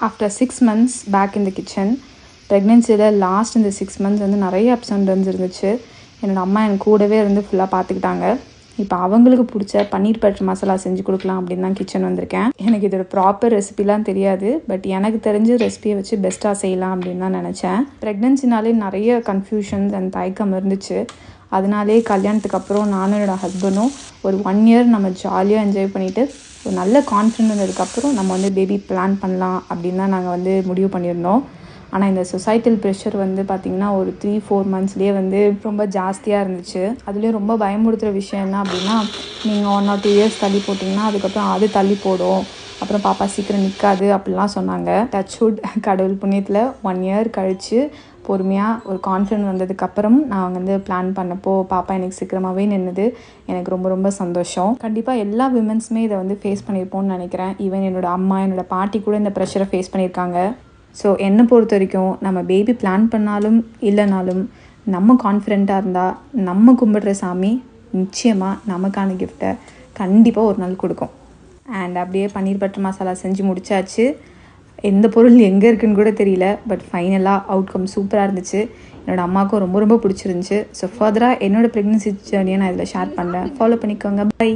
After 6 months back in the kitchen. ப்ரெக்னென்சியில் last இந்த 6 months வந்து நிறைய அப்ஸ் அண்ட் டவுன்ஸ் இருந்துச்சு. என்னோடய அம்மா எனக்கு கூடவே இருந்து ஃபுல்லாக பார்த்துக்கிட்டாங்க. இப்போ அவங்களுக்கு பிடிச்ச பன்னீர் பட்டர் மசாலா செஞ்சு கொடுக்கலாம் அப்படின்னு தான் கிச்சன் வந்திருக்கேன். எனக்கு இதோட ப்ராப்பர் ரெசிபிலாம் தெரியாது, பட் எனக்கு தெரிஞ்ச ரெசிபியை வச்சு பெஸ்ட்டாக செய்யலாம் அப்படின்னு தான் நினச்சேன். ப்ரெக்னென்சினாலே நிறைய கன்ஃபியூஷன்ஸ் அண்ட் தயக்கம் இருந்துச்சு. அதனாலே கல்யாணத்துக்கு அப்புறம் நானும் என்னோடய ஹஸ்பண்டும் ஒரு 1 year நம்ம ஜாலியாக என்ஜாய் பண்ணிவிட்டு ஒரு நல்ல கான்ஃபிடென்ட் வந்ததுக்கப்புறம் நம்ம வந்து பேபி பிளான் பண்ணலாம் அப்படின்னு தான் நாங்கள் வந்து முடிவு பண்ணியிருந்தோம். ஆனால் இந்த சொசைட்டல் ப்ரெஷர் வந்து பார்த்திங்கன்னா ஒரு 3-4 monthsலேயே வந்து ரொம்ப ஜாஸ்தியாக இருந்துச்சு. அதுலேயும் ரொம்ப பயமுறுத்துகிற விஷயம் என்ன அப்படின்னா, நீங்கள் 1 or 2 years தள்ளி போட்டிங்கன்னா அதுக்கப்புறம் அது தள்ளி போடும், அப்புறம் பாப்பா சீக்கிரம் நிற்காது அப்படிலாம் சொன்னாங்க. டச்வுட் கடவுள் புண்ணியத்தில் 1 year கழித்து பொறுமையாக ஒரு கான்ஃபிடென்ட் வந்ததுக்கப்புறம் நான் வந்து பிளான் பண்ணப்போ பாப்பா எனக்கு சீக்கிரமாகவே நின்றுது. எனக்கு ரொம்ப ரொம்ப சந்தோஷம். கண்டிப்பாக எல்லா விமென்ஸுமே இதை வந்து ஃபேஸ் பண்ணியிருப்போம்னு நினைக்கிறேன். ஈவன் என்னோடய அம்மா, என்னோடய பாட்டி கூட இந்த ப்ரெஷரை ஃபேஸ் பண்ணியிருக்காங்க. ஸோ என்னை பொறுத்த வரைக்கும் நம்ம பேபி பிளான் பண்ணாலும் இல்லைனாலும் நம்ம கான்ஃபிடெண்ட்டாக இருந்தால் நம்ம கும்பிடுற சாமி நிச்சயமாக நமக்கான கிஃப்ட்டை கண்டிப்பாக ஒரு நாள் கொடுக்கும். அண்ட் அப்படியே பன்னீர் பட்டர் மசாலா செஞ்சு முடிச்சாச்சு. எந்த பொருள் எங்கே இருக்குன்னு கூட தெரியல, பட் ஃபைனலாக அவுட்கம் சூப்பராக இருந்துச்சு. என்னோடய அம்மாவுக்கும் ரொம்ப ரொம்ப பிடிச்சிருந்துச்சு. ஸோ ஃபர்தராக என்னோடய ப்ரெக்னன்சி ஜேர்னியை நான் இதில் ஷேர் பண்ணுறேன். ஃபாலோ பண்ணிக்கோங்க. பை.